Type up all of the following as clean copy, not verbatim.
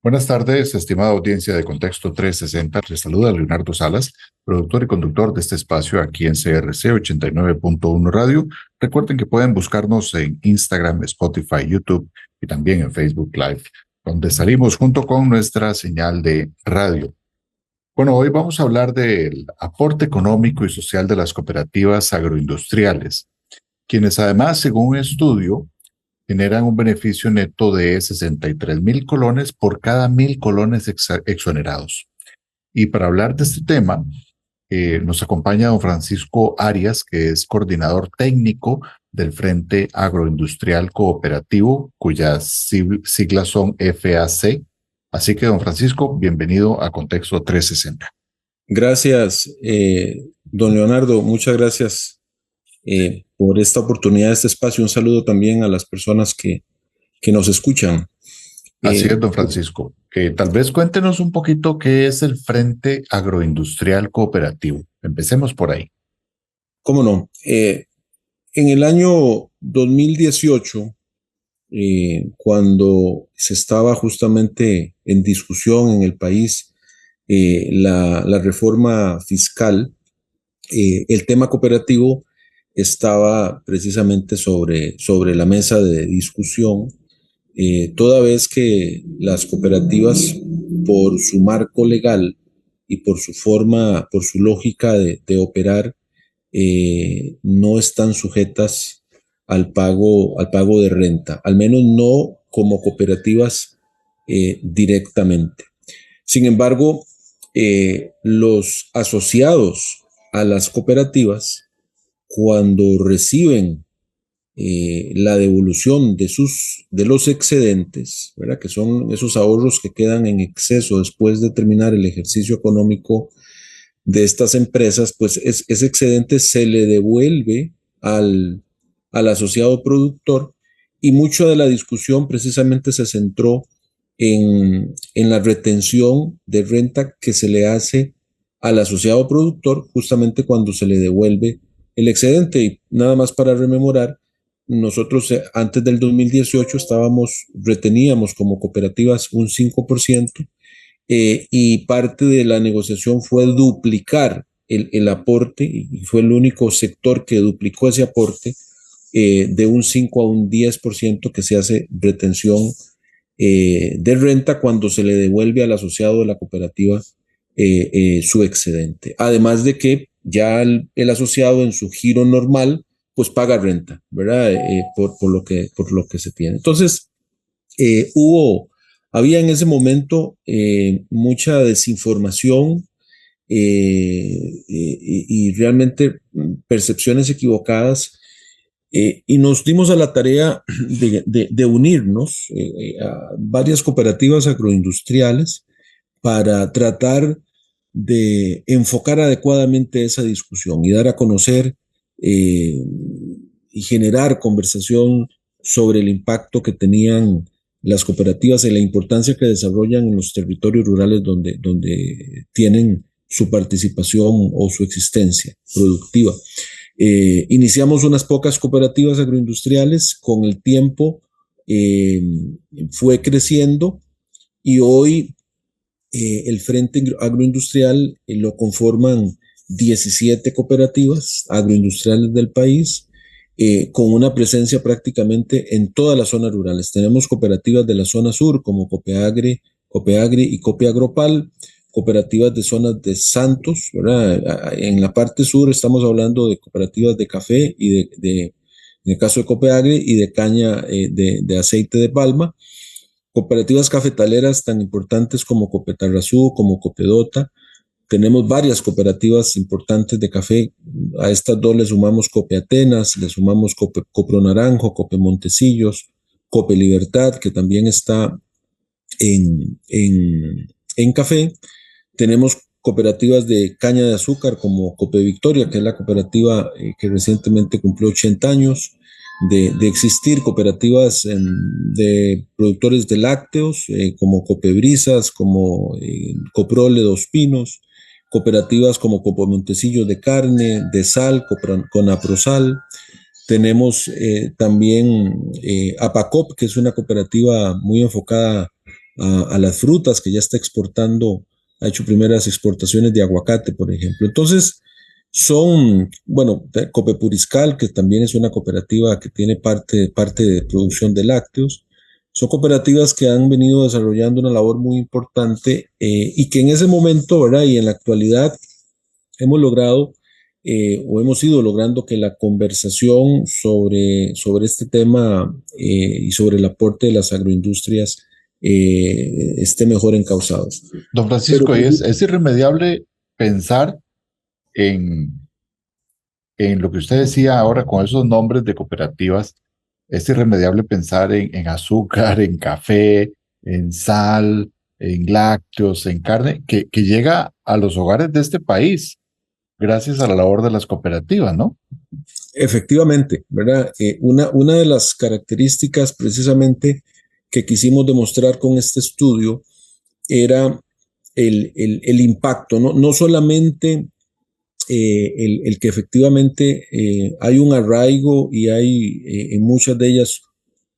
Buenas tardes, estimada audiencia de Contexto 360. Les saluda Leonardo Salas, productor y conductor de este espacio aquí en CRC 89.1 Radio. Recuerden que pueden buscarnos en Instagram, Spotify, YouTube y también en Facebook Live, donde salimos junto con nuestra señal de radio. Bueno, hoy vamos a hablar del aporte económico y social de las cooperativas agroindustriales, quienes además, según un estudio, generan un beneficio neto de 63.000 colones por cada 1.000 colones exonerados. Y para hablar de este tema, nos acompaña don Francisco Arias, que es coordinador técnico del Frente Agroindustrial Cooperativo, cuyas siglas son FAC. Así que, don Francisco, bienvenido a Contexto 360. Gracias, don Leonardo. Muchas gracias por esta oportunidad, este espacio. Un saludo también a las personas que nos escuchan. Así Eh, es, don Francisco. Tal vez cuéntenos un poquito qué es el Frente Agroindustrial Cooperativo. Empecemos por ahí. ¿Cómo no? En el año 2018, cuando se estaba justamente en discusión en el país la reforma fiscal, el tema cooperativo estaba precisamente sobre la mesa de discusión, toda vez que las cooperativas, por su marco legal y por su forma, por su lógica de operar, no están sujetas al pago de renta, al menos no como cooperativas directamente. Sin embargo, los asociados a las cooperativas, cuando reciben la devolución de los excedentes, ¿verdad? Que son esos ahorros que quedan en exceso después de terminar el ejercicio económico de estas empresas, pues ese excedente se le devuelve al asociado productor, y mucha de la discusión precisamente se centró en la retención de renta que se le hace al asociado productor justamente cuando se le devuelve el excedente. Y nada más para rememorar, nosotros antes del 2018 reteníamos como cooperativas un 5%, y parte de la negociación fue duplicar el aporte, y fue el único sector que duplicó ese aporte, de un 5 a un 10% que se hace retención de renta cuando se le devuelve al asociado de la cooperativa su excedente. Además de que ya el asociado en su giro normal pues paga renta, ¿verdad? Por lo que se tiene. Entonces, eh, hubo, había en ese momento mucha desinformación, y realmente percepciones equivocadas, y nos dimos a la tarea de unirnos a varias cooperativas agroindustriales para tratar de enfocar adecuadamente esa discusión y dar a conocer eh, y generar conversación sobre el impacto que tenían las cooperativas y la importancia que desarrollan en los territorios rurales donde tienen su participación o su existencia productiva. Iniciamos unas pocas cooperativas agroindustriales, con el tiempo eh, fue creciendo, y hoy el Frente Agroindustrial lo conforman 17 cooperativas agroindustriales del país, con una presencia prácticamente en todas las zonas rurales. Tenemos cooperativas de la zona sur como Copeagri y Copiagropal, cooperativas de zonas de Santos, ¿verdad? En la parte sur estamos hablando de cooperativas de café en el caso de Copeagri, y de caña de aceite de palma. Cooperativas cafetaleras tan importantes como Copetarrazú, como Copedota. Tenemos varias cooperativas importantes de café. A estas dos le sumamos Cope Atenas, le sumamos Copro Naranjo, Cope Montecillos, Cope Libertad, que también está en café. Tenemos cooperativas de caña de azúcar como Cope Victoria, que es la cooperativa que recientemente cumplió 80 años de existir. Cooperativas de productores de lácteos como Copebrisas, como Coprole Dos Pinos. Cooperativas como Copo Montecillo de carne, de sal, Conaprosal. Tenemos también Apacop, que es una cooperativa muy enfocada a las frutas, que ya está exportando, ha hecho primeras exportaciones de aguacate, por ejemplo. Entonces, bueno, Copepuriscal, que también es una cooperativa que tiene parte de producción de lácteos, son cooperativas que han venido desarrollando una labor muy importante y que en ese momento, ¿verdad? Y en la actualidad hemos logrado o hemos ido logrando que la conversación sobre este tema y sobre el aporte de las agroindustrias esté mejor encauzado. Don Pero Francisco, es irremediable pensar en, en lo que usted decía ahora con esos nombres de cooperativas. Es irremediable pensar en azúcar, en café, en sal, en lácteos, en carne, que llega a los hogares de este país gracias a la labor de las cooperativas, ¿no? efectivamente, ¿verdad? Una de las características precisamente que quisimos demostrar con este estudio era el impacto, ¿no? No solamente el que efectivamente hay un arraigo y hay en muchas de ellas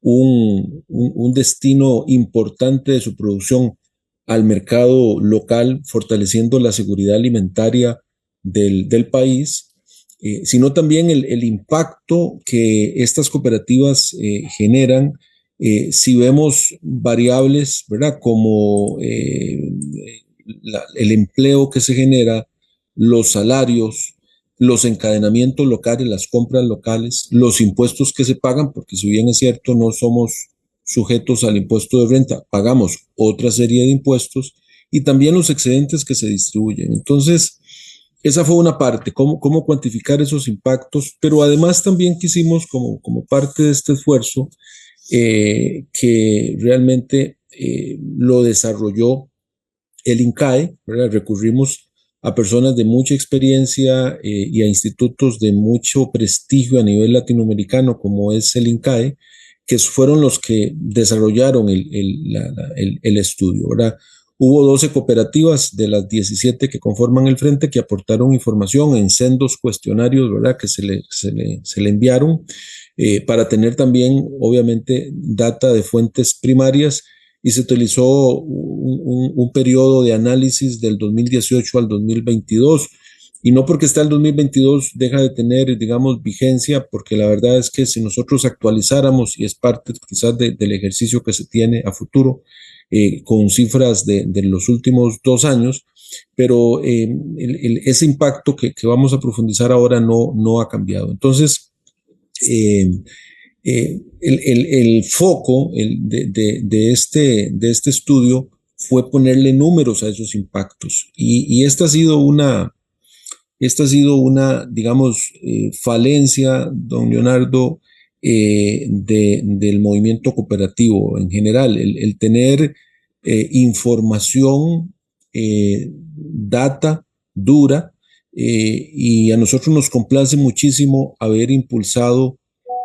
un destino importante de su producción al mercado local, fortaleciendo la seguridad alimentaria del país, sino también el impacto que estas cooperativas generan. Si vemos variables, ¿verdad? Como el empleo que se genera, los salarios, los encadenamientos locales, las compras locales, los impuestos que se pagan, porque si bien es cierto, no somos sujetos al impuesto de renta, pagamos otra serie de impuestos y también los excedentes que se distribuyen. Entonces, esa fue una parte, cómo cuantificar esos impactos, pero además también quisimos, como parte de este esfuerzo, que realmente lo desarrolló el INCAE, ¿verdad? Recurrimos a personas de mucha experiencia y a institutos de mucho prestigio a nivel latinoamericano, como es el INCAE, que fueron los que desarrollaron el estudio, ¿verdad? Hubo 12 cooperativas de las 17 que conforman el frente que aportaron información en sendos cuestionarios, ¿verdad? Que se le enviaron para tener también, obviamente, data de fuentes primarias y se utilizó un periodo de análisis del 2018 al 2022. Y no porque está el 2022 deja de tener, digamos, vigencia, porque la verdad es que si nosotros actualizáramos, y es parte quizás del ejercicio que se tiene a futuro, con cifras de los últimos 2 años, pero ese impacto que vamos a profundizar ahora no ha cambiado. Entonces, eh, el foco de este estudio fue ponerle números a esos impactos. Y esta ha sido una digamos, falencia, don Leonardo, del movimiento cooperativo en general, el tener información, data dura, y a nosotros nos complace muchísimo haber impulsado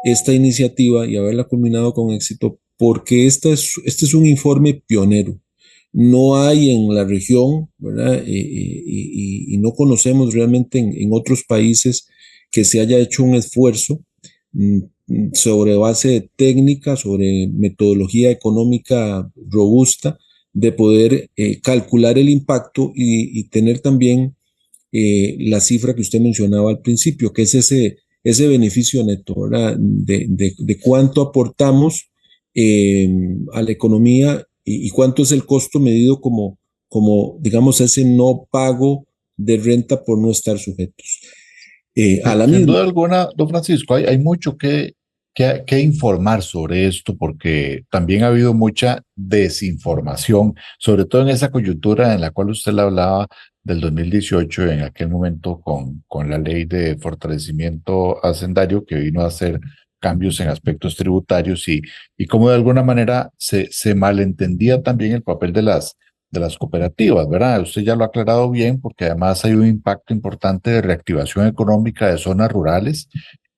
esta iniciativa y haberla culminado con éxito, porque este es un informe pionero. No hay en la región, ¿verdad? Y no conocemos realmente en otros países que se haya hecho un esfuerzo mm, sobre base técnica, sobre metodología económica robusta, de poder calcular el impacto y tener también la cifra que usted mencionaba al principio, que es ese beneficio neto, ¿verdad? De cuánto aportamos a la economía y cuánto es el costo medido como, digamos, ese no pago de renta por no estar sujetos a la Sin misma. duda alguna, don Francisco, hay mucho que informar sobre esto porque también ha habido mucha desinformación, sobre todo en esa coyuntura en la cual usted le hablaba del 2018, en aquel momento con la ley de fortalecimiento hacendario que vino a hacer cambios en aspectos tributarios y cómo de alguna manera se malentendía también el papel de las cooperativas, ¿verdad? Usted ya lo ha aclarado bien porque además hay un impacto importante de reactivación económica de zonas rurales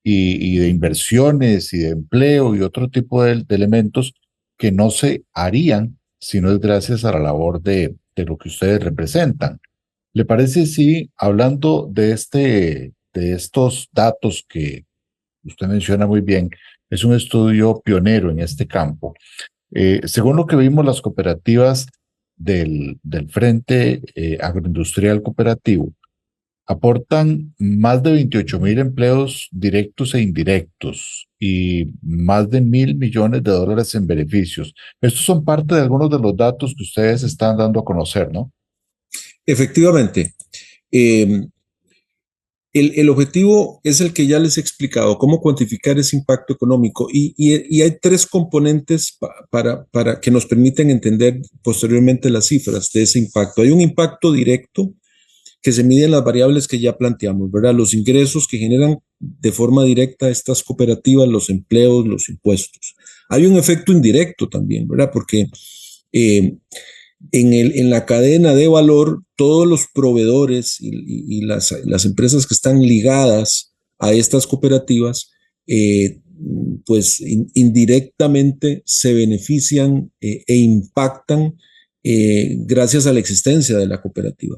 y de inversiones y de empleo y otro tipo de elementos que no se harían si no es gracias a la labor de lo que ustedes representan. ¿Le parece si, hablando de estos datos que usted menciona muy bien, es un estudio pionero en este campo? Según lo que vimos, las cooperativas del Frente Agroindustrial Cooperativo aportan más de 28.000 empleos directos e indirectos y más de 1.000 millones de dólares en beneficios. Estos son parte de algunos de los datos que ustedes están dando a conocer, ¿no? Efectivamente, eh, el objetivo es el que ya les he explicado, cómo cuantificar ese impacto económico y hay tres componentes para que nos permiten entender posteriormente las cifras de ese impacto. Hay un impacto directo que se mide en las variables que ya planteamos, ¿verdad? Los ingresos que generan de forma directa estas cooperativas, los empleos, los impuestos. Hay un efecto indirecto también, ¿verdad? Porque eh, en la cadena de valor, todos los proveedores y las empresas que están ligadas a estas cooperativas, pues indirectamente se benefician e impactan gracias a la existencia de la cooperativa.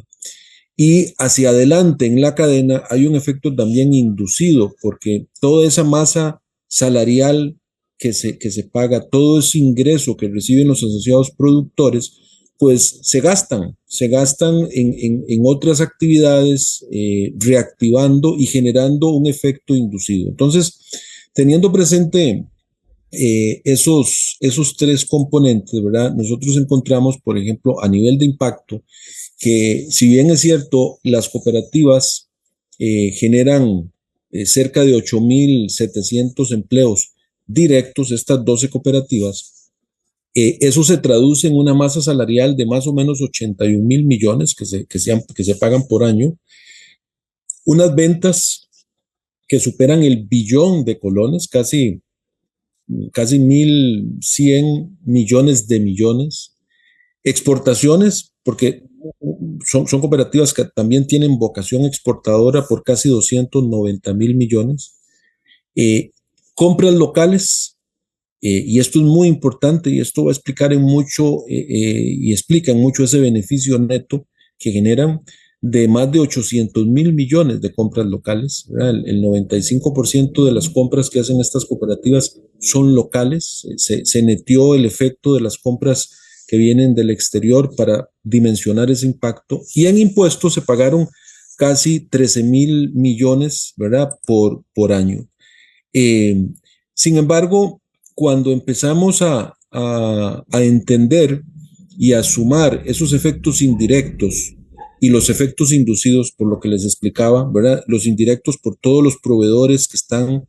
Y hacia adelante en la cadena hay un efecto también inducido, porque toda esa masa salarial que se paga, todo ese ingreso que reciben los asociados productores, pues se gastan en otras actividades, reactivando y generando un efecto inducido. Entonces, teniendo presente esos tres componentes, ¿verdad? Nosotros encontramos, por ejemplo, a nivel de impacto, que si bien es cierto, las cooperativas generan cerca de 8.700 empleos directos, estas 12 cooperativas, eso se traduce en una masa salarial de más o menos 81.000 millones que se pagan por año, unas ventas que superan el billón de colones, casi 1.100 millones de millones, exportaciones, porque son cooperativas que también tienen vocación exportadora por casi 290.000 millones, eh, compras locales, y esto es muy importante y esto va a explicar en mucho y explica en mucho ese beneficio neto que generan de más de 800.000 millones de compras locales, ¿verdad? El 95% de las compras que hacen estas cooperativas son locales. Se netió el efecto de las compras que vienen del exterior para dimensionar ese impacto, y en impuestos se pagaron casi 13.000 millones, ¿verdad? Por año. Eh, Sin embargo, cuando empezamos a entender y a sumar esos efectos indirectos y los efectos inducidos por lo que les explicaba, ¿verdad? Los indirectos por todos los proveedores que están,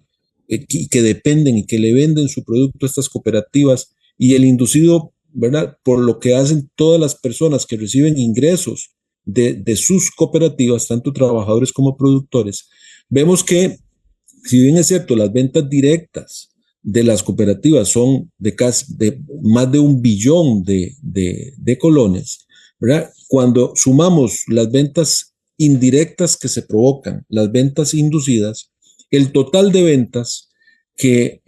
que dependen y que le venden su producto a estas cooperativas, y el inducido, ¿verdad? Por lo que hacen todas las personas que reciben ingresos de sus cooperativas, tanto trabajadores como productores, vemos que si bien es cierto, las ventas directas de las cooperativas son de más de 1 billón de colones, ¿verdad? Cuando sumamos las ventas indirectas que se provocan, las ventas inducidas, el total de ventas que,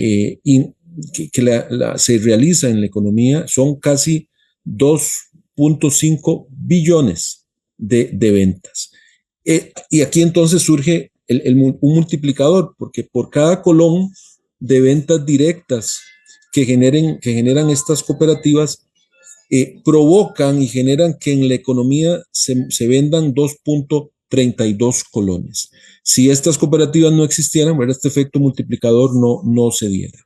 se realiza en la economía son casi 2.5 billones de ventas. Y aquí entonces surge un multiplicador, porque por cada colón de ventas directas que generan estas cooperativas, provocan y generan que en la economía se vendan 2.32 colones. Si estas cooperativas no existieran, ¿verdad? Este efecto multiplicador no se diera.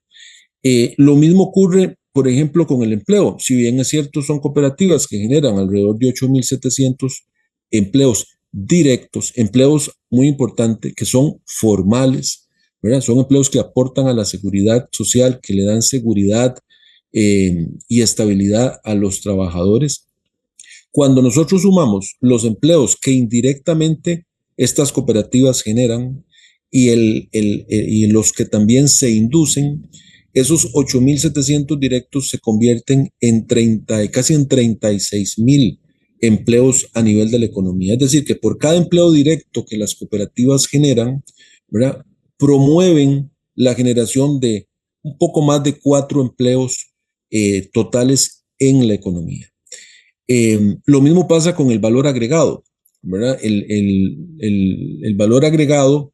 Lo mismo ocurre, por ejemplo, con el empleo. Si bien es cierto, son cooperativas que generan alrededor de 8.700 empleos directos, empleos muy importantes, que son formales, ¿verdad? Son empleos que aportan a la seguridad social, que le dan seguridad y estabilidad a los trabajadores. Cuando nosotros sumamos los empleos que indirectamente estas cooperativas generan y los que también se inducen, esos 8.700 directos se convierten en casi en 36.000 empleos a nivel de la economía. Es decir, que por cada empleo directo que las cooperativas generan, ¿verdad? Promueven la generación de un poco más de 4 empleos totales en la economía. Lo mismo pasa con el valor agregado, ¿verdad? El valor agregado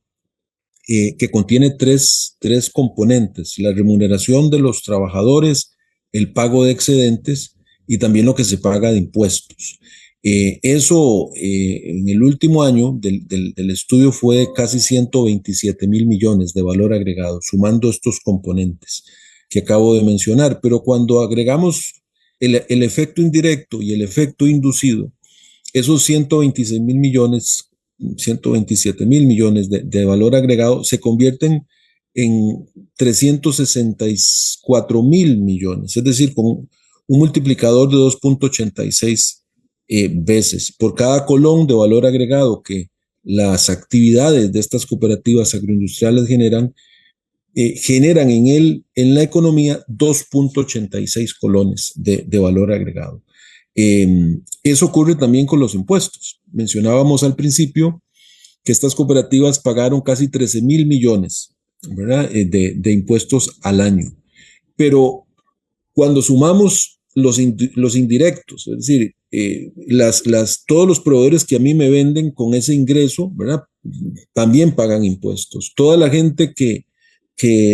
que contiene tres componentes: la remuneración de los trabajadores, el pago de excedentes y también lo que se paga de impuestos. Eso en el último año del estudio fue de casi 127 mil millones de valor agregado, sumando estos componentes que acabo de mencionar. Pero cuando agregamos el efecto indirecto y el efecto inducido, esos 126 mil millones, 127 mil millones de valor agregado se convierten en 364 mil millones, es decir, con un multiplicador de 2.86 veces por cada colón de valor agregado que las actividades de estas cooperativas agroindustriales generan en la economía 2.86 colones de valor agregado. Eso ocurre también con los impuestos. Mencionábamos al principio que estas cooperativas pagaron casi 13 mil millones, ¿verdad? De impuestos al año. Pero cuando sumamos los indirectos, es decir, todos los proveedores que a mí me venden con ese ingreso, ¿verdad? También pagan impuestos. Toda la gente que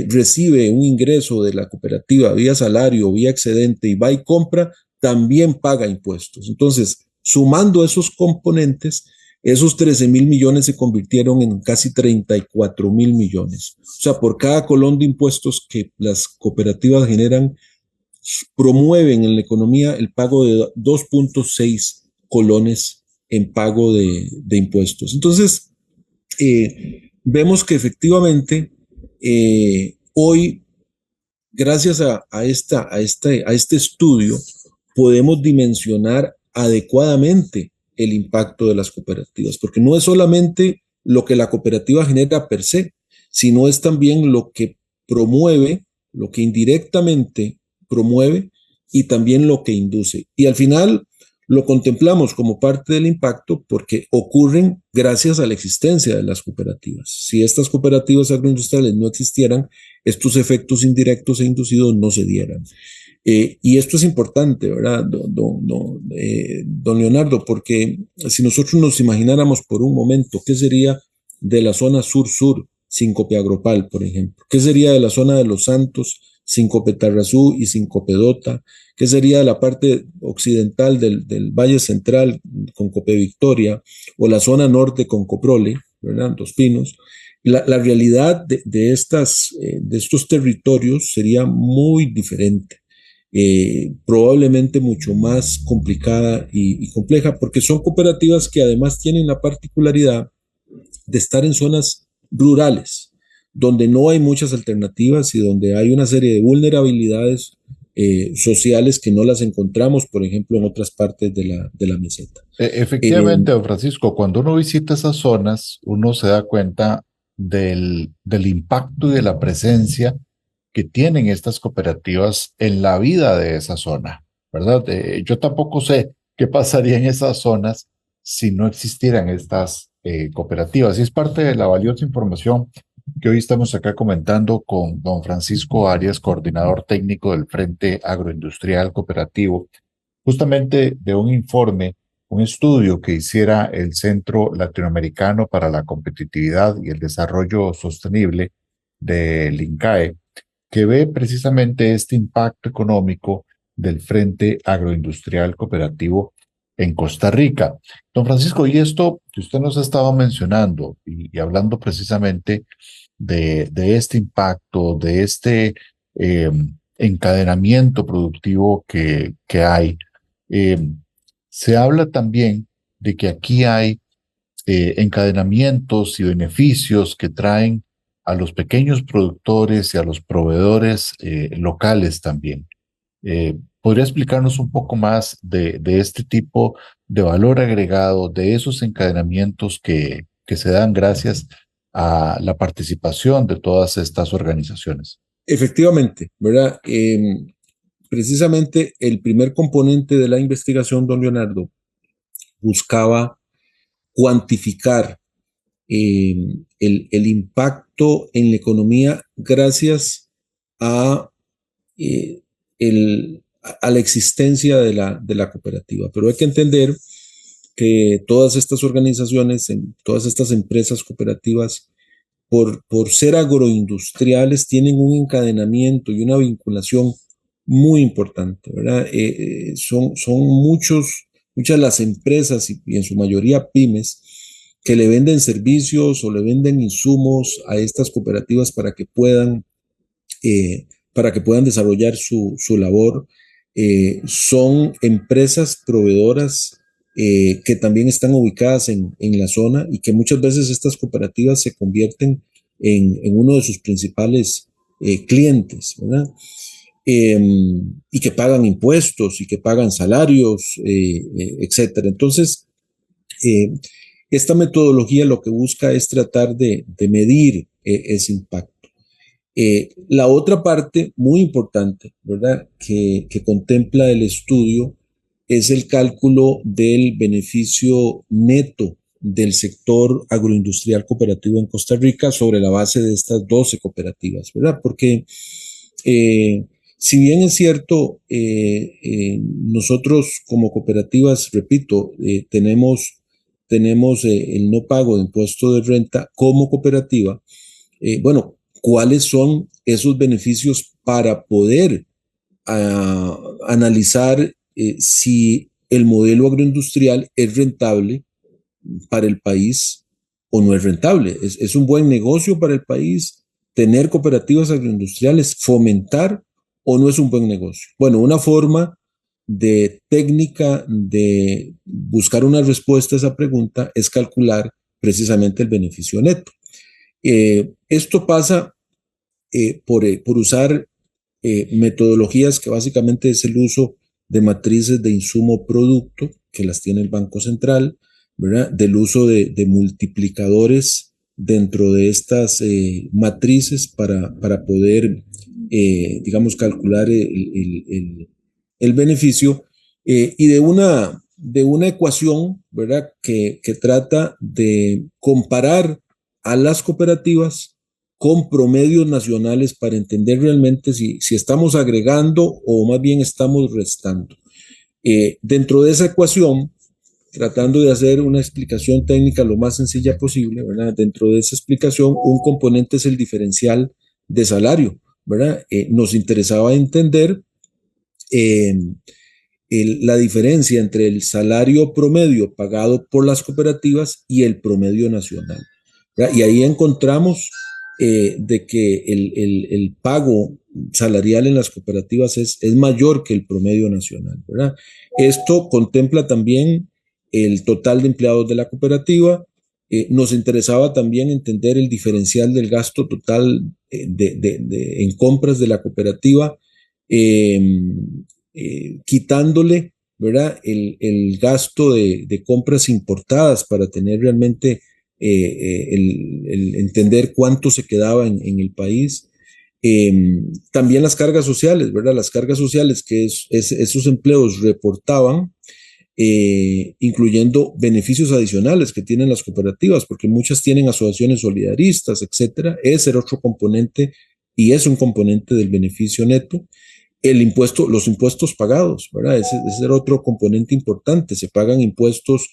recibe un ingreso de la cooperativa vía salario, vía excedente y va y compra, también paga impuestos. Entonces, sumando esos componentes, esos 13 mil millones se convirtieron en casi 34 mil millones. O sea, por cada colón de impuestos que las cooperativas generan, promueven en la economía el pago de 2.6 colones en pago de impuestos. Entonces, vemos que efectivamente hoy, gracias a este estudio, podemos dimensionar adecuadamente el impacto de las cooperativas, porque no es solamente lo que la cooperativa genera per se, sino es también lo que promueve, lo que indirectamente promueve y también lo que induce. Y al final lo contemplamos como parte del impacto porque ocurren gracias a la existencia de las cooperativas. Si estas cooperativas agroindustriales no existieran, estos efectos indirectos e inducidos no se dieran. Y esto es importante, ¿verdad, don Leonardo? Porque si nosotros nos imagináramos por un momento qué sería de la zona sur-sur sin Copiagropal, por ejemplo, qué sería de la zona de Los Santos sin Copetarrazú y sin Copedota, qué sería de la parte occidental del Valle Central con Cope Victoria, o la zona norte con Coprole, ¿verdad? Dos Pinos. La realidad de estos territorios sería muy diferente. Probablemente mucho más complicada y compleja, porque son cooperativas que además tienen la particularidad de estar en zonas rurales, donde no hay muchas alternativas y donde hay una serie de vulnerabilidades sociales que no las encontramos, por ejemplo, en otras partes de la meseta. Efectivamente, don Francisco, cuando uno visita esas zonas, uno se da cuenta del impacto y de la presencia que tienen estas cooperativas en la vida de esa zona, ¿verdad? Yo tampoco sé qué pasaría en esas zonas si no existieran estas cooperativas. Y es parte de la valiosa información que hoy estamos acá comentando con don Francisco Arias, coordinador técnico del Frente Agroindustrial Cooperativo, justamente de un informe, un estudio que hiciera el Centro Latinoamericano para la Competitividad y el Desarrollo Sostenible del INCAE, que ve precisamente este impacto económico del Frente Agroindustrial Cooperativo en Costa Rica. Don Francisco, y esto que usted nos ha estado mencionando y hablando precisamente de este impacto, de este eh, encadenamiento productivo que hay, eh, se habla también de que aquí hay encadenamientos y beneficios que traen a los pequeños productores y a los proveedores locales también. ¿Podría explicarnos un poco más de este tipo de valor agregado, de esos encadenamientos que se dan gracias a la participación de todas estas organizaciones? Efectivamente, ¿verdad? Precisamente el primer componente de la investigación, don Leonardo, buscaba cuantificar eh, el impacto en la economía gracias a, eh, a la existencia de la cooperativa. Pero hay que entender que todas estas organizaciones, todas estas empresas cooperativas, por ser agroindustriales, tienen un encadenamiento y una vinculación muy importante, ¿verdad? Son muchas las empresas y en su mayoría pymes que le venden servicios o le venden insumos a estas cooperativas para que puedan desarrollar su labor. Son empresas proveedoras que también están ubicadas en la zona y que muchas veces estas cooperativas se convierten en uno de sus principales clientes, ¿verdad? Y que pagan impuestos y que pagan salarios, etcétera. Entonces, eh, esta metodología lo que busca es tratar de medir ese impacto. La otra parte muy importante, ¿verdad?, que contempla el estudio es el cálculo del beneficio neto del sector agroindustrial cooperativo en Costa Rica sobre la base de estas 12 cooperativas, ¿verdad? Porque si bien es cierto, nosotros como cooperativas, repito, tenemos el no pago de impuesto de renta como cooperativa. Bueno, ¿cuáles son esos beneficios para poder analizar si el modelo agroindustrial es rentable para el país o no es rentable? ¿Es un buen negocio para el país tener cooperativas agroindustriales, fomentar o no es un buen negocio? Bueno, una forma de técnica de buscar una respuesta a esa pregunta es calcular precisamente el beneficio neto. Esto pasa por usar metodologías que básicamente es el uso de matrices de insumo-producto, que las tiene el Banco Central, ¿verdad? Del uso de multiplicadores dentro de estas matrices para poder, digamos, calcular el beneficio y de una ecuación, ¿verdad?, que trata de comparar a las cooperativas con promedios nacionales para entender realmente si estamos agregando o más bien estamos restando. Dentro de esa ecuación, tratando de hacer una explicación técnica lo más sencilla posible, ¿verdad? Dentro de esa explicación, un componente es el diferencial de salario, ¿verdad? Nos interesaba entender la diferencia entre el salario promedio pagado por las cooperativas y el promedio nacional, ¿verdad? Y ahí encontramos de que el pago salarial en las cooperativas es mayor que el promedio nacional, ¿verdad? Esto contempla también el total de empleados de la cooperativa. Nos interesaba también entender el diferencial del gasto total en compras de la cooperativa, quitándole, ¿verdad?, el gasto de compras importadas para tener realmente el entender cuánto se quedaba en el país. También las cargas sociales, ¿verdad? Las cargas sociales que esos empleos reportaban, incluyendo beneficios adicionales que tienen las cooperativas, porque muchas tienen asociaciones solidaristas, etcétera. Ese era otro componente y es un componente del beneficio neto. El impuesto, los impuestos pagados, ¿verdad? Ese era otro componente importante. Se pagan impuestos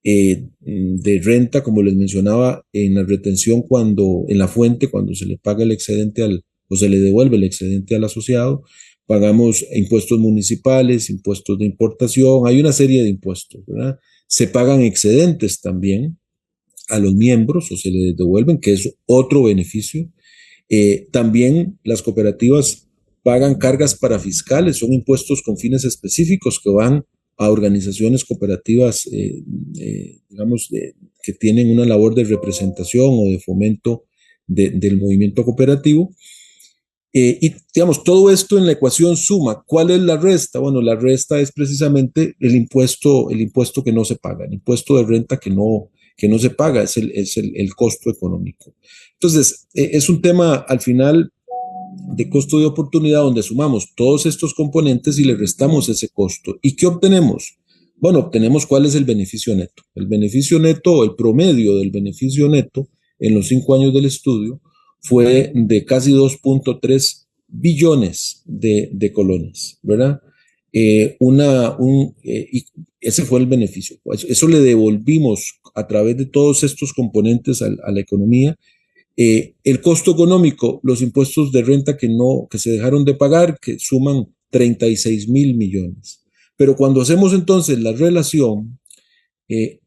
de renta, como les mencionaba, en la retención en la fuente, cuando se le paga el excedente o se le devuelve el excedente al asociado. Pagamos impuestos municipales, impuestos de importación, hay una serie de impuestos, ¿verdad? Se pagan excedentes también a los miembros o se les devuelven, que es otro beneficio. También las cooperativas pagan cargas parafiscales, son impuestos con fines específicos que van a organizaciones cooperativas, digamos, que tienen una labor de representación o de fomento del movimiento cooperativo. Y digamos, todo esto en la ecuación suma. ¿Cuál es la resta? Bueno, la resta es precisamente el impuesto que no se paga, el impuesto de renta que no se paga, es el costo económico. Entonces, es un tema al final de costo de oportunidad donde sumamos todos estos componentes y le restamos ese costo. ¿Y qué obtenemos? Bueno, obtenemos cuál es el beneficio neto. El beneficio neto, el promedio del beneficio neto en los 5 años del estudio fue de casi 2.3 billones de colones, ¿verdad? Y ese fue el beneficio. Eso le devolvimos a través de todos estos componentes a la economía. El costo económico, los impuestos de renta que se dejaron de pagar, que suman 36.000 millones. Pero cuando hacemos entonces la relación,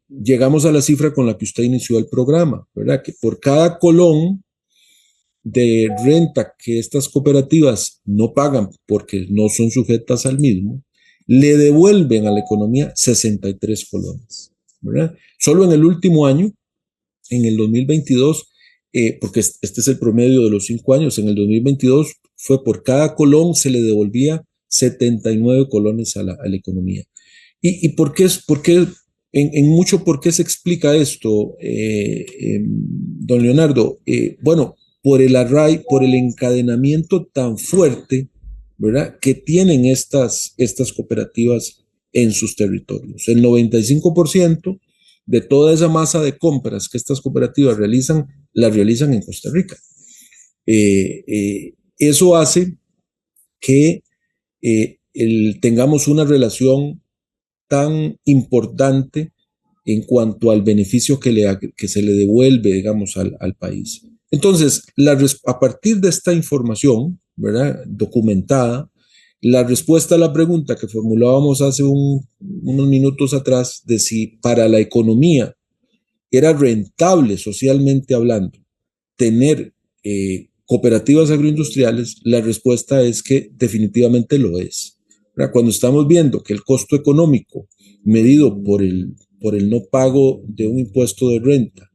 llegamos a la cifra con la que usted inició el programa, ¿verdad? Que por cada colón de renta que estas cooperativas no pagan porque no son sujetas al mismo, le devuelven a la economía 63 colones, ¿verdad? Solo en el último año, en el 2022, porque este es el promedio de los 5 años, en el 2022 fue por cada colón se le devolvía 79 colones a la economía. ¿Y por qué en mucho por qué se explica esto, don Leonardo? Bueno, por el arraigo, por el encadenamiento tan fuerte, ¿verdad?, que tienen estas cooperativas en sus territorios. El 95% de toda esa masa de compras que estas cooperativas realizan, las realizan en Costa Rica. Eso hace que tengamos una relación tan importante en cuanto al beneficio que se le devuelve, digamos, al país. Entonces, a partir de esta información, ¿verdad?, documentada, la respuesta a la pregunta que formulábamos hace unos minutos atrás de si para la economía era rentable socialmente hablando tener cooperativas agroindustriales, la respuesta es que definitivamente lo es. Cuando estamos viendo que el costo económico medido por el no pago de un impuesto de renta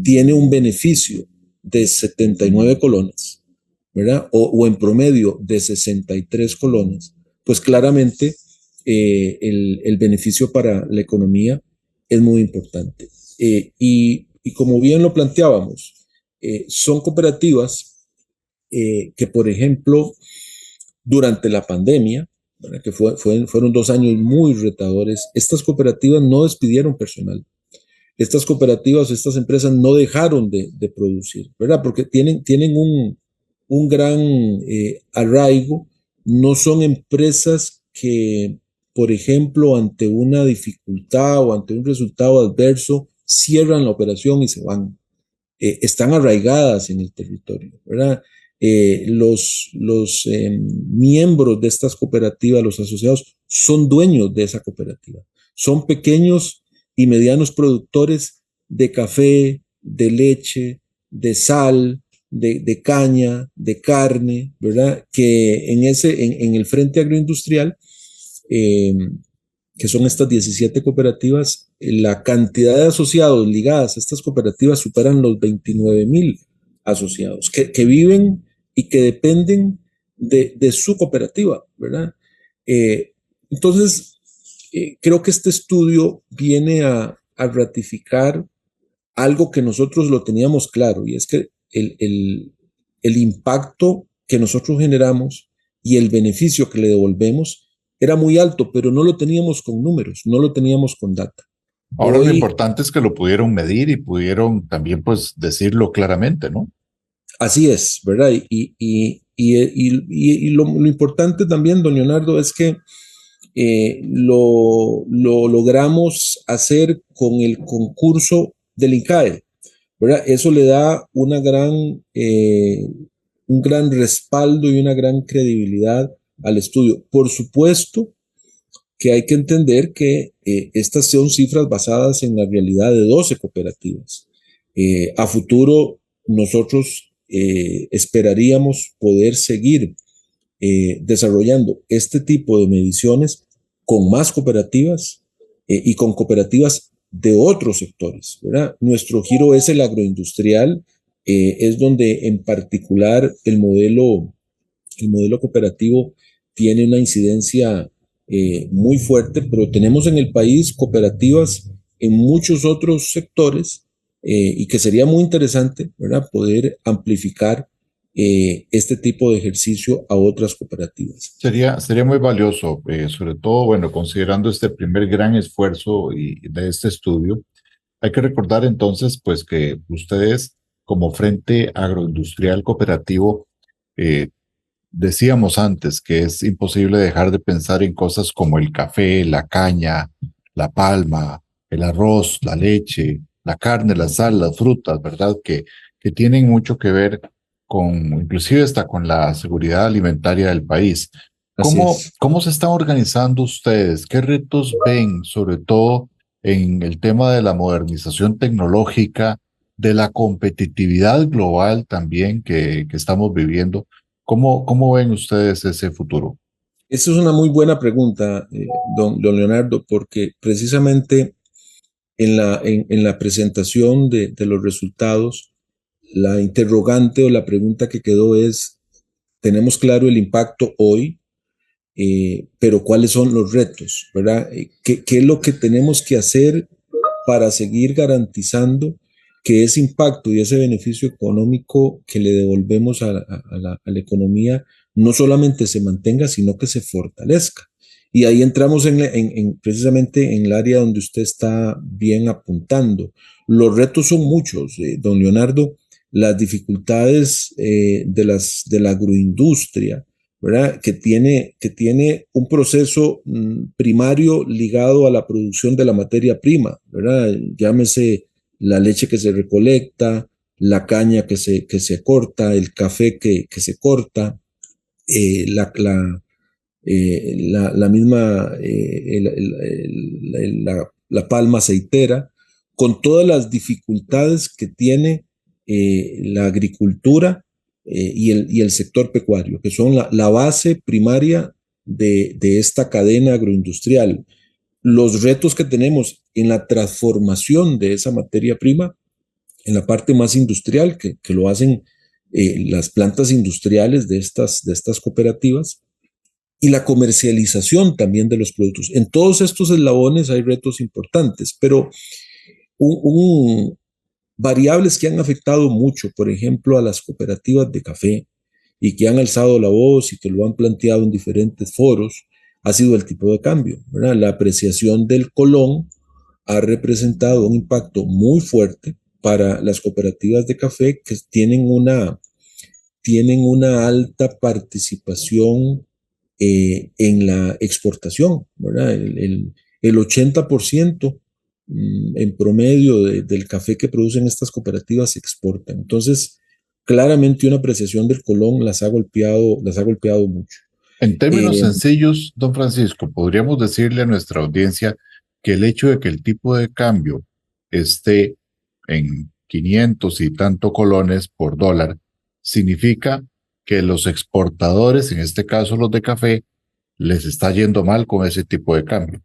tiene un beneficio de 79 colones, ¿verdad? O en promedio de 63 colones, pues claramente el beneficio para la economía es muy importante. Y como bien lo planteábamos, son cooperativas que, por ejemplo, durante la pandemia, ¿verdad?, que fueron 2 años muy retadores, estas cooperativas no despidieron personal. Estas cooperativas, estas empresas no dejaron de producir, ¿verdad? Porque tienen un gran arraigo. No son empresas que, por ejemplo, ante una dificultad o ante un resultado adverso, cierran la operación y se van. Están arraigadas en el territorio, ¿verdad? Los miembros de estas cooperativas, los asociados, son dueños de esa cooperativa. Son pequeños y medianos productores de café, de leche, de sal, de caña, de carne, ¿verdad? Que en el frente agroindustrial, que son estas 17 cooperativas, la cantidad de asociados ligadas a estas cooperativas superan los 29.000 asociados que viven y que dependen de su cooperativa, ¿verdad? Entonces, creo que este estudio viene a ratificar algo que nosotros lo teníamos claro, y es que el impacto que nosotros generamos y el beneficio que le devolvemos era muy alto, pero no lo teníamos con números, no lo teníamos con data. Ahora lo importante es que lo pudieron medir y pudieron también pues decirlo claramente, ¿no? Así es, ¿verdad? Y lo importante también, don Leonardo, es que lo logramos hacer con el concurso del INCAE, ¿verdad? Eso le da un gran respaldo y una gran credibilidad al estudio. Por supuesto que hay que entender que estas son cifras basadas en la realidad de 12 cooperativas. A futuro, nosotros esperaríamos poder seguir desarrollando este tipo de mediciones con más cooperativas y con cooperativas de otros sectores, ¿verdad? Nuestro giro es el agroindustrial, es donde en particular el modelo cooperativo tiene una incidencia muy fuerte, pero tenemos en el país cooperativas en muchos otros sectores y que sería muy interesante, ¿verdad?, poder amplificar este tipo de ejercicio a otras cooperativas. Sería muy valioso, sobre todo, bueno, considerando este primer gran esfuerzo de este estudio. Hay que recordar entonces, pues, que ustedes como Frente Agroindustrial Cooperativo, decíamos antes que es imposible dejar de pensar en cosas como el café, la caña, la palma, el arroz, la leche, la carne, la sal, las frutas, ¿verdad? Que tienen mucho que ver inclusive hasta con la seguridad alimentaria del país. Así es. ¿Cómo se están organizando ustedes? ¿Qué retos ven, sobre todo en el tema de la modernización tecnológica, de la competitividad global también que estamos viviendo? ¿Cómo ven ustedes ese futuro? Esa es una muy buena pregunta, don Leonardo, porque precisamente en la presentación de los resultados, la interrogante o la pregunta que quedó es, tenemos claro el impacto hoy, pero ¿cuáles son los retos? ¿Verdad? ¿Qué es lo que tenemos que hacer para seguir garantizando que ese impacto y ese beneficio económico que le devolvemos a la economía no solamente se mantenga, sino que se fortalezca? Y ahí entramos precisamente en el área donde usted está bien apuntando. Los retos son muchos, don Leonardo, las dificultades de la agroindustria, ¿verdad? Que tiene un proceso primario ligado a la producción de la materia prima, ¿verdad? Llámese la leche que se recolecta, la caña que se corta, el café que se corta, eh, la, la, la misma, la palma aceitera, con todas las dificultades que tiene la agricultura y el sector pecuario, que son la base primaria de esta cadena agroindustrial. Los retos que tenemos en la transformación de esa materia prima, en la parte más industrial, que lo hacen las plantas industriales de estas cooperativas, y la comercialización también de los productos. En todos estos eslabones hay retos importantes, pero un, variables que han afectado mucho, por ejemplo, a las cooperativas de café y que han alzado la voz y que lo han planteado en diferentes foros, ha sido el tipo de cambio, ¿verdad? La apreciación del colón ha representado un impacto muy fuerte para las cooperativas de café que tienen una alta participación en la exportación, ¿verdad? El 80% en promedio del café que producen estas cooperativas se exportan. Entonces, claramente una apreciación del colón las ha golpeado mucho. En términos Eh, sencillos, don Francisco, podríamos decirle a nuestra audiencia que el hecho de que el tipo de cambio esté en 500 y tanto colones por dólar significa que los exportadores, en este caso los de café, les está yendo mal con ese tipo de cambio.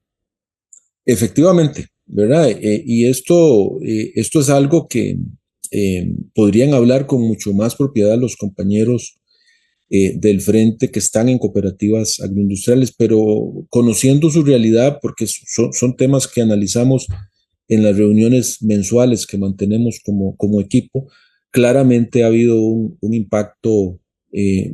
Efectivamente, ¿verdad? Esto es algo que podrían hablar con mucho más propiedad los compañeros del frente que están en cooperativas agroindustriales, pero conociendo su realidad, porque son temas que analizamos en las reuniones mensuales que mantenemos como equipo, claramente ha habido un impacto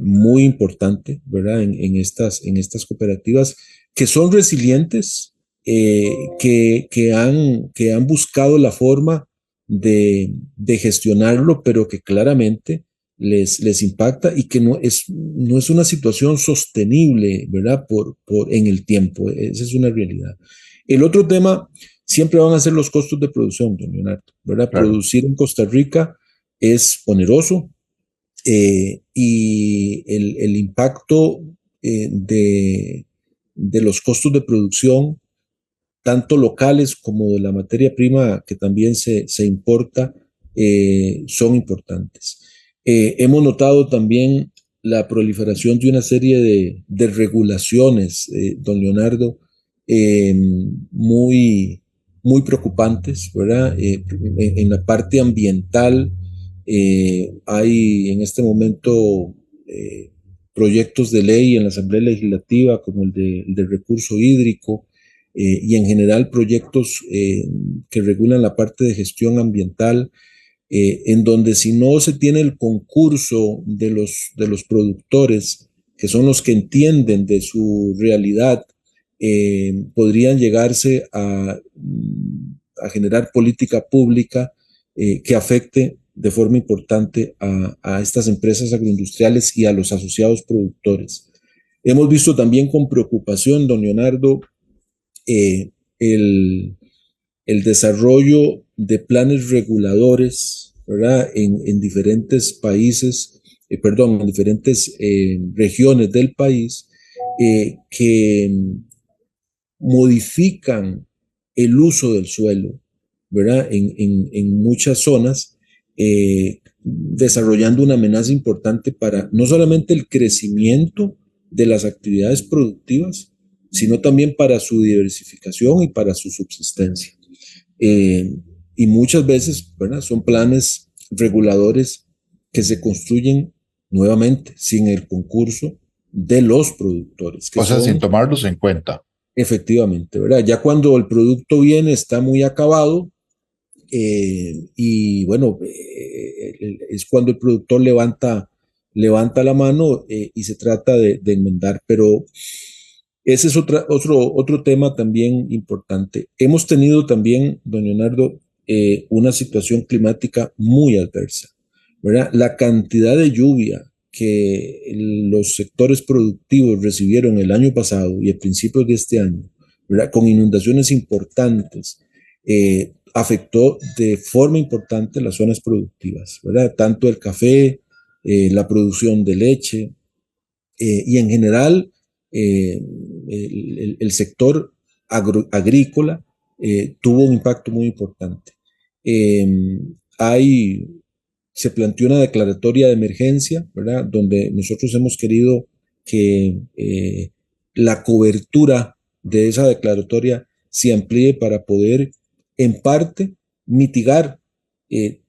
muy importante, ¿verdad? En estas cooperativas que son resilientes, que han buscado la forma de gestionarlo, pero que claramente les impacta y que no es una situación sostenible, ¿verdad? En el tiempo. Esa es una realidad. El otro tema siempre van a ser los costos de producción, don Leonardo, ¿verdad? Claro. Producir en Costa Rica es oneroso y el impacto de los costos de producción, tanto locales como de la materia prima que también se importa, son importantes. Hemos notado también la proliferación de una serie de regulaciones, don Leonardo, eh, muy, muy preocupantes, ¿verdad? En la parte ambiental hay en este momento proyectos de ley en la Asamblea Legislativa como el de recurso hídrico, y en general proyectos que regulan la parte de gestión ambiental, en donde si no se tiene el concurso de los productores, que son los que entienden de su realidad, podrían llegarse a generar política pública que afecte de forma importante a estas empresas agroindustriales y a los asociados productores. Hemos visto también con preocupación, don Leonardo, eh, el, el desarrollo de planes reguladores, ¿verdad? En diferentes países perdón, en diferentes regiones del país, que modifican el uso del suelo, ¿verdad? En muchas zonas, desarrollando una amenaza importante para no solamente el crecimiento de las actividades productivas, sino también para su diversificación y para su subsistencia. Y muchas veces, ¿verdad? Son planes reguladores que se construyen nuevamente sin el concurso de los productores, que O sea, sin son tomarlos en cuenta. efectivamente, ¿verdad? Ya cuando el producto viene, está muy acabado, y bueno, es cuando el productor levanta la mano, y se trata de enmendar, pero ese es otro tema también importante. Hemos tenido también, don Leonardo, una situación climática muy adversa, ¿verdad? La cantidad de lluvia que los sectores productivos recibieron el año pasado y a principios de este año, ¿verdad? Con inundaciones importantes, afectó de forma importante las zonas productivas, ¿verdad? Tanto el café, la producción de leche, y en general el sector agrícola tuvo un impacto muy importante. Eh, hay, Se planteó una declaratoria de emergencia, ¿verdad? Donde nosotros hemos querido que la cobertura de esa declaratoria se amplíe para poder, en parte, mitigar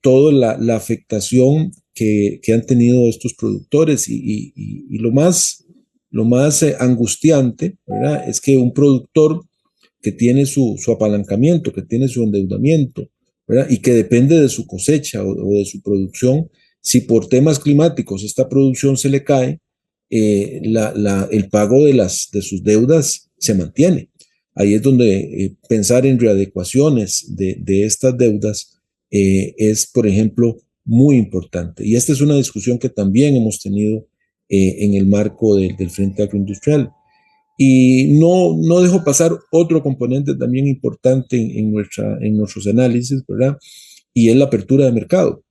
toda la afectación que han tenido estos productores. Y lo más angustiante, ¿verdad? Es que un productor que tiene su apalancamiento, que tiene su endeudamiento, ¿verdad? Y que depende de su cosecha o de su producción, si por temas climáticos esta producción se le cae, el pago de sus deudas se mantiene. Ahí es donde pensar en readecuaciones de estas deudas es, por ejemplo, muy importante. Y esta es una discusión que también hemos tenido en el marco del Frente Agroindustrial. Y no dejo pasar otro componente también importante en nuestros análisis, ¿verdad? Y es la apertura de mercado.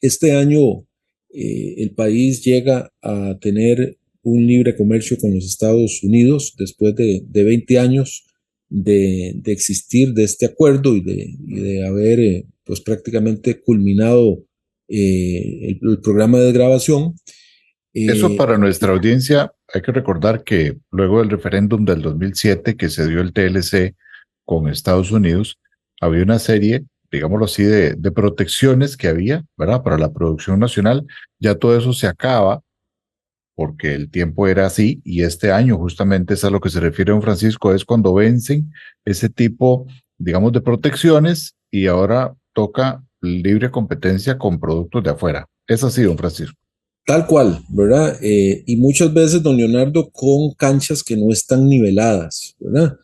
Este año el país llega a tener un libre comercio con los Estados Unidos después de 20 años de existir de este acuerdo y de haber pues prácticamente culminado el programa de desgravación. Eso Eh, para nuestra audiencia, hay que recordar que luego del referéndum del 2007 que se dio el TLC con Estados Unidos, había una serie, digámoslo así, de protecciones que había, ¿verdad? Para la producción nacional. Ya todo eso se acaba porque el tiempo era así y este año justamente es a lo que se refiere don Francisco, es cuando vencen ese tipo, digamos, de protecciones y ahora toca libre competencia con productos de afuera. Es así, don Francisco. Tal cual, ¿verdad? Y muchas veces, don Leonardo, con canchas que no están niveladas, ¿verdad?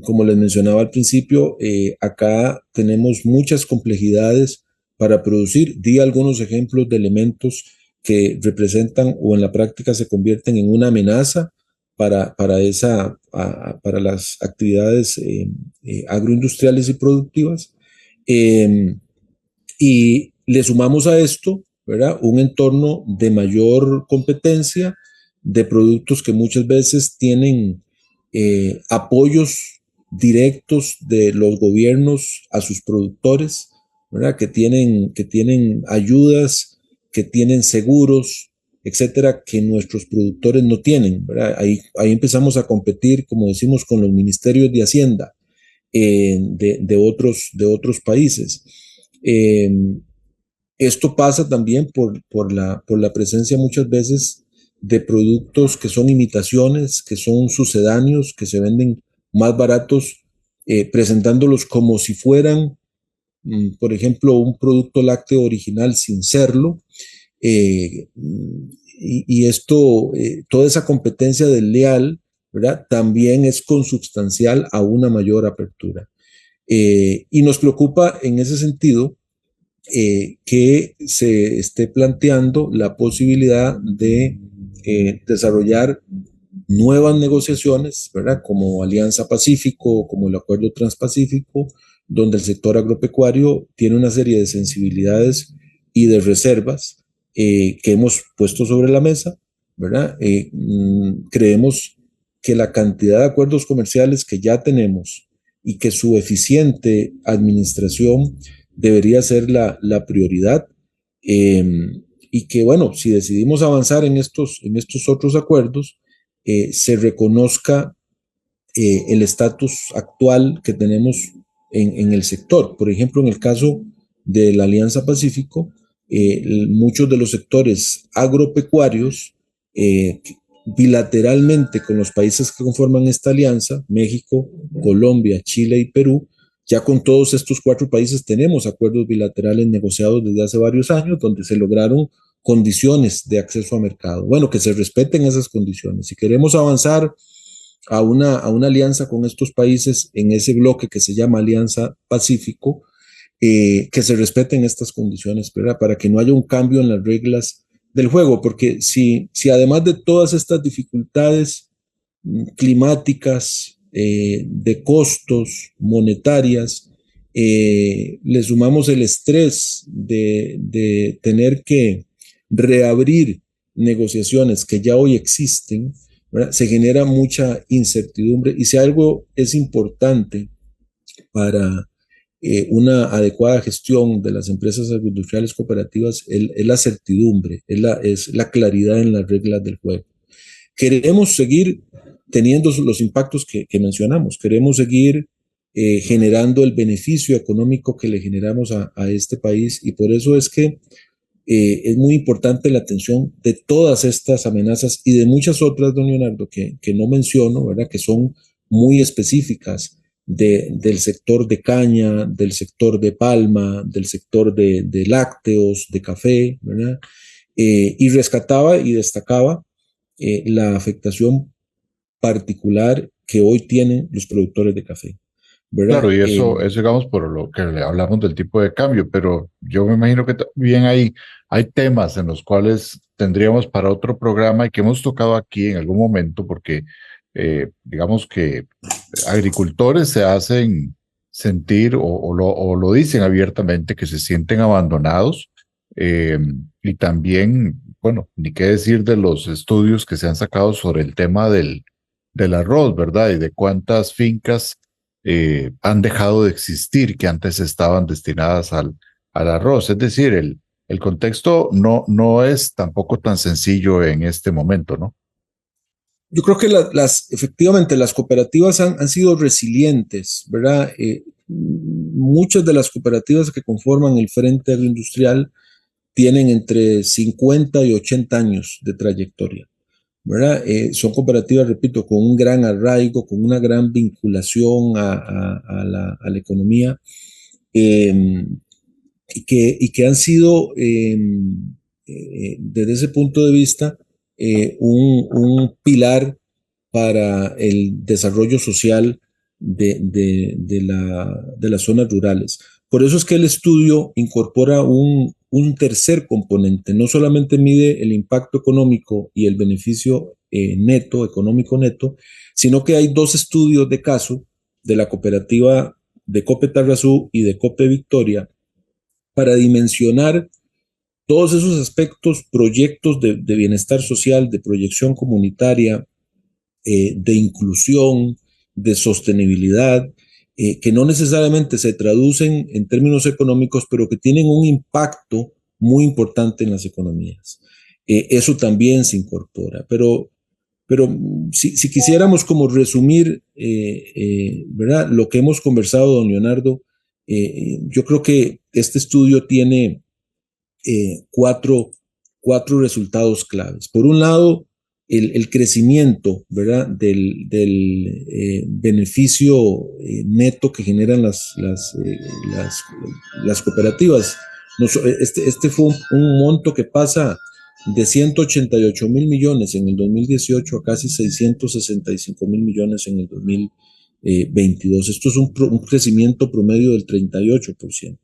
Como les mencionaba al principio, acá tenemos muchas complejidades para producir. Di algunos ejemplos de elementos que representan o en la práctica se convierten en una amenaza para las actividades agroindustriales y productivas. Eh, y le sumamos a esto, ¿verdad? Un entorno de mayor competencia, de productos que muchas veces tienen apoyos directos de los gobiernos a sus productores, ¿verdad? Que tienen ayudas, que tienen seguros, etcétera, que nuestros productores no tienen, ¿verdad? Ahí empezamos a competir, como decimos, con los ministerios de Hacienda de otros países. Eh, Esto pasa también por la presencia muchas veces de productos que son imitaciones, que son sucedáneos, que se venden más baratos, presentándolos como si fueran, por ejemplo, un producto lácteo original sin serlo. Eh, y esto, toda esa competencia desleal, ¿verdad? También es consubstancial a una mayor apertura. Y nos preocupa en ese sentido que se esté planteando la posibilidad de desarrollar nuevas negociaciones, ¿verdad? Como Alianza Pacífico, como el Acuerdo Transpacífico, donde el sector agropecuario tiene una serie de sensibilidades y de reservas, que hemos puesto sobre la mesa, ¿verdad? Creemos que la cantidad de acuerdos comerciales que ya tenemos y que su eficiente administración debería ser la prioridad. Y que, bueno, si decidimos avanzar en estos otros acuerdos, se reconozca el estatus actual que tenemos en el sector. Por ejemplo, en el caso de la Alianza Pacífico, muchos de los sectores agropecuarios, bilateralmente con los países que conforman esta alianza, México, Colombia, Chile y Perú, ya con todos estos 4 países tenemos acuerdos bilaterales negociados desde hace varios años, donde se lograron condiciones de acceso a mercado. Bueno, que se respeten esas condiciones. Si queremos avanzar a una alianza con estos países en ese bloque que se llama Alianza Pacífico, que se respeten estas condiciones, ¿verdad? Para que no haya un cambio en las reglas del juego, porque si además de todas estas dificultades climáticas, de costos, monetarias, le sumamos el estrés de tener que reabrir negociaciones que ya hoy existen, ¿verdad? Se genera mucha incertidumbre y si algo es importante para una adecuada gestión de las empresas agroindustriales cooperativas es la certidumbre, es la claridad en las reglas del juego. Queremos seguir teniendo los impactos que mencionamos, queremos seguir generando el beneficio económico que le generamos a este país y por eso es que es muy importante la atención de todas estas amenazas y de muchas otras, don Leonardo, que no menciono, ¿verdad? Que son muy específicas del sector de caña, del sector de palma, del sector de lácteos, de café, ¿verdad? Y rescataba y destacaba la afectación particular que hoy tienen los productores de café, Claro, ¿verdad? y eso digamos por lo que le hablamos del tipo de cambio, pero yo me imagino que también hay temas en los cuales tendríamos para otro programa y que hemos tocado aquí en algún momento, porque digamos que agricultores se hacen sentir o lo dicen abiertamente que se sienten abandonados eh, y también, bueno, ni qué decir de los estudios que se han sacado sobre el tema del arroz, ¿verdad? Y de cuántas fincas han dejado de existir que antes estaban destinadas al arroz. Es decir, el contexto no es tampoco tan sencillo en este momento, ¿no? Yo creo que efectivamente las cooperativas han sido resilientes, ¿verdad? Muchas de las cooperativas que conforman el Frente Agroindustrial tienen entre 50 y 80 años de trayectoria, ¿verdad? Son cooperativas, repito, con un gran arraigo, con una gran vinculación a la economía, eh, y que han sido, desde ese punto de vista, un pilar para el desarrollo social de las zonas rurales. Por eso es que el estudio incorpora un tercer componente, no solamente mide el impacto económico y el beneficio neto, económico neto, sino que hay 2 estudios de caso de la cooperativa de Cope Tarrazú y de Cope Victoria para dimensionar todos esos aspectos, proyectos de bienestar social, de proyección comunitaria, de inclusión, de sostenibilidad, que no necesariamente se traducen en términos económicos, pero que tienen un impacto muy importante en las economías. Eso también se incorpora, pero si quisiéramos como resumir, ¿verdad? Lo que hemos conversado, don Leonardo, yo creo que este estudio tiene cuatro resultados claves. Por un lado, el crecimiento, ¿verdad? del beneficio neto que generan las cooperativas. Este fue un monto que pasa de 188 mil millones en el 2018 a casi 665 mil millones en el 2022. Esto es un crecimiento promedio del 38%.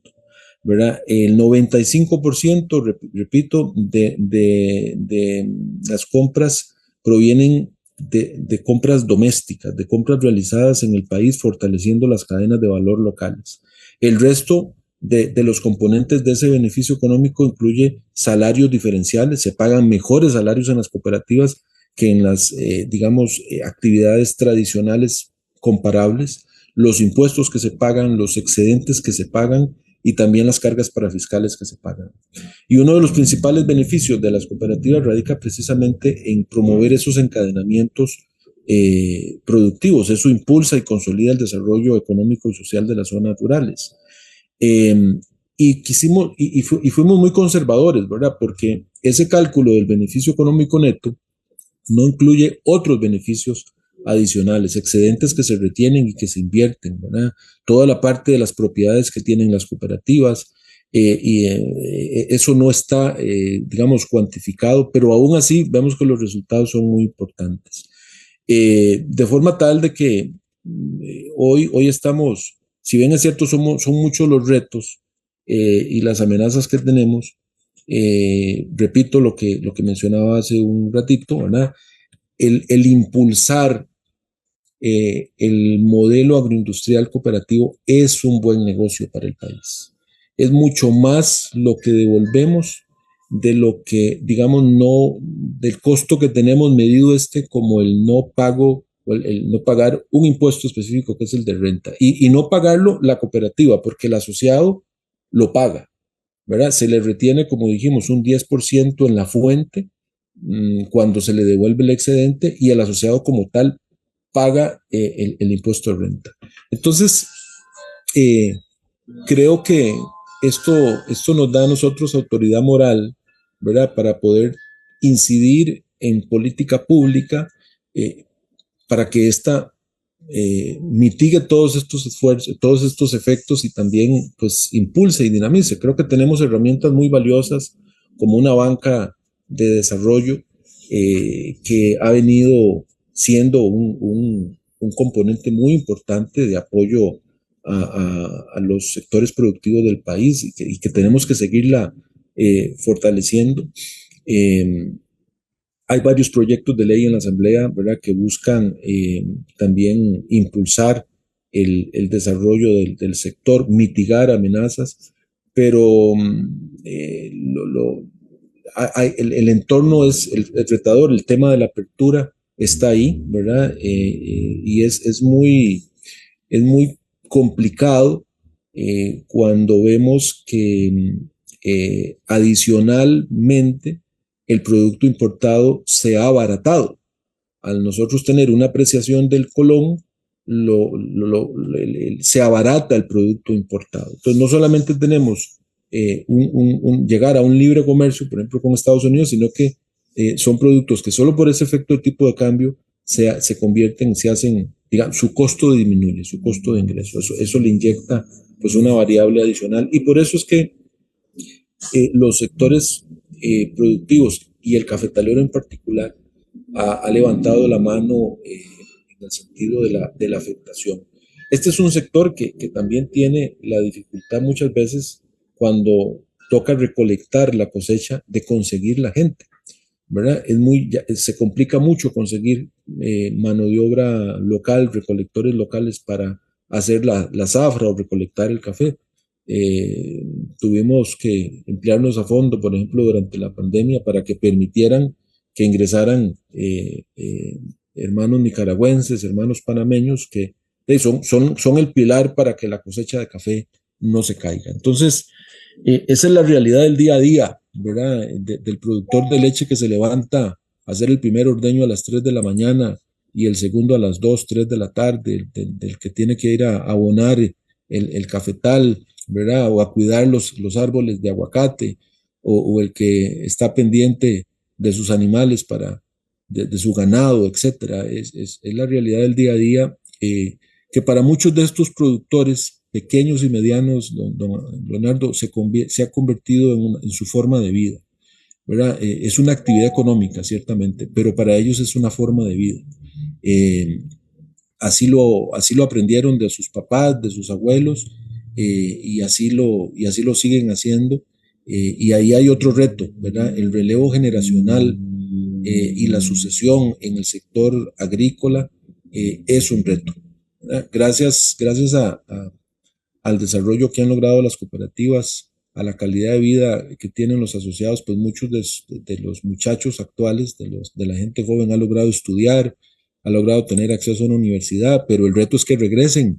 ¿Verdad? El 95%, repito, de las compras provienen de compras domésticas, de compras realizadas en el país, fortaleciendo las cadenas de valor locales. El resto de los componentes de ese beneficio económico incluye salarios diferenciales, se pagan mejores salarios en las cooperativas que en las, digamos, actividades tradicionales comparables, los impuestos que se pagan, los excedentes que se pagan y también las cargas parafiscales que se pagan. Y uno de los principales beneficios de las cooperativas radica precisamente en promover esos encadenamientos productivos. Eso impulsa y consolida el desarrollo económico y social de las zonas rurales. Eh, y quisimos, y fuimos muy conservadores, ¿verdad? Porque ese cálculo del beneficio económico neto no incluye otros beneficios adicionales, excedentes que se retienen y que se invierten, ¿verdad? Toda la parte de las propiedades que tienen las cooperativas, eso no está, digamos, cuantificado, pero aún así vemos que los resultados son muy importantes. De forma tal de que hoy estamos, si bien es cierto, son muchos los retos y las amenazas que tenemos, repito lo que mencionaba hace un ratito, ¿verdad? El impulsar el modelo agroindustrial cooperativo es un buen negocio para el país. Es mucho más lo que devolvemos de lo que, digamos, no, del costo que tenemos medido como el no pago o el no pagar un impuesto específico que es el de renta y no pagarlo la cooperativa porque el asociado lo paga, ¿verdad? Se le retiene, como dijimos, un 10% en la fuente cuando se le devuelve el excedente y el asociado como tal paga el impuesto de renta. Entonces, eh, creo que esto nos da a nosotros autoridad moral, ¿verdad? Para poder incidir en política pública para que esta mitigue todos estos esfuerzos, todos estos efectos y también pues impulse y dinamice. Creo que tenemos herramientas muy valiosas como una banca de desarrollo que ha venido siendo un componente muy importante de apoyo a los sectores productivos del país y que tenemos que seguirla fortaleciendo. Eh, Hay varios proyectos de ley en la Asamblea, ¿verdad?, que buscan también impulsar el desarrollo del sector, mitigar amenazas, pero el entorno es el retador, el tema de la apertura está ahí, ¿verdad? Y es muy complicado cuando vemos que adicionalmente el producto importado se ha abaratado. Al nosotros tener una apreciación del colón, se abarata el producto importado. Entonces, no solamente tenemos llegar a un libre comercio, por ejemplo, con Estados Unidos, sino que son productos que solo por ese efecto de tipo de cambio se convierten, se hacen, digamos, su costo disminuye, su costo de ingreso. Eso le inyecta pues una variable adicional y por eso es que los sectores productivos y el cafetalero en particular ha levantado la mano en el sentido de la afectación. Este es un sector que también tiene la dificultad muchas veces cuando toca recolectar la cosecha de conseguir la gente, ¿verdad? Se complica mucho conseguir mano de obra local, recolectores locales para hacer la zafra o recolectar el café. Tuvimos que emplearnos a fondo, por ejemplo, durante la pandemia para que permitieran que ingresaran hermanos nicaragüenses, hermanos panameños, que son el pilar para que la cosecha de café no se caiga. Entonces, esa es la realidad del día a día, ¿verdad? Del productor de leche que se levanta a hacer el primer ordeño a las 3 de la mañana y el segundo a las 2, 3 de la tarde, del que tiene que ir a abonar el cafetal, ¿verdad? O a cuidar los árboles de aguacate, o el que está pendiente de sus animales de su ganado, etcétera. Es la realidad del día a día que para muchos de estos productores pequeños y medianos, don Leonardo, se ha convertido en su forma de vida, ¿verdad? Es una actividad económica, ciertamente, pero para ellos es una forma de vida. Eh, así lo aprendieron de sus papás, de sus abuelos, y así lo siguen haciendo. Y ahí hay otro reto, ¿verdad? El relevo generacional y la sucesión en el sector agrícola es un reto, ¿verdad? Gracias al desarrollo que han logrado las cooperativas, a la calidad de vida que tienen los asociados, pues muchos de los muchachos actuales, de la gente joven, ha logrado estudiar, ha logrado tener acceso a una universidad, pero el reto es que regresen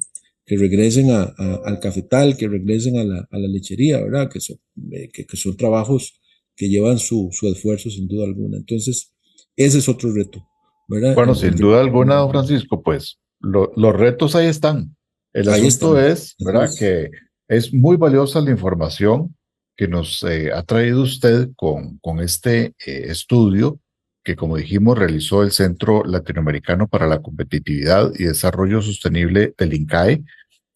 al cafetal, que regresen a la lechería, ¿verdad? Que son trabajos que llevan su esfuerzo sin duda alguna. Entonces, ese es otro reto, ¿verdad? Bueno, sin duda alguna, don Francisco, pues los retos ahí están. El Ahí asunto están. es, ¿verdad?, que es muy valiosa la información que nos ha traído usted con este estudio que, como dijimos, realizó el Centro Latinoamericano para la Competitividad y Desarrollo Sostenible del INCAE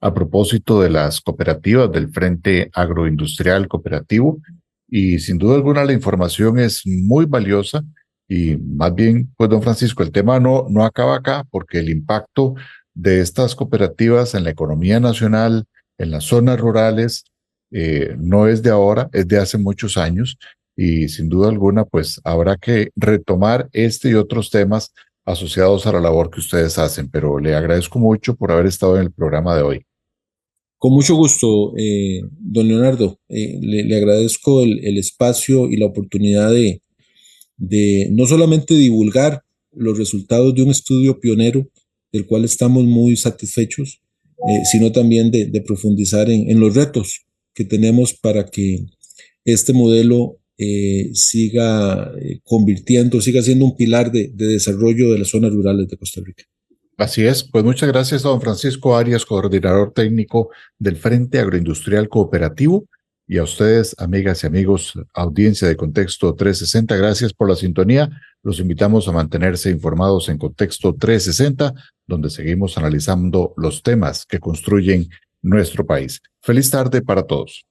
a propósito de las cooperativas del Frente Agroindustrial Cooperativo. Y sin duda alguna la información es muy valiosa y más bien, pues don Francisco, el tema no acaba acá porque el impacto de estas cooperativas en la economía nacional, en las zonas rurales, no es de ahora, es de hace muchos años y sin duda alguna, pues habrá que retomar este y otros temas asociados a la labor que ustedes hacen, pero le agradezco mucho por haber estado en el programa de hoy. Con mucho gusto, don Leonardo. Le agradezco el espacio y la oportunidad de no solamente divulgar los resultados de un estudio pionero, del cual estamos muy satisfechos, sino también de profundizar en los retos que tenemos para que este modelo siga siendo un pilar de desarrollo de las zonas rurales de Costa Rica. Así es, pues muchas gracias a don Francisco Arias, coordinador técnico del Frente Agroindustrial Cooperativo, y a ustedes, amigas y amigos, audiencia de Contexto 360, gracias por la sintonía. Los invitamos a mantenerse informados en Contexto 360, donde seguimos analizando los temas que construyen nuestro país. Feliz tarde para todos.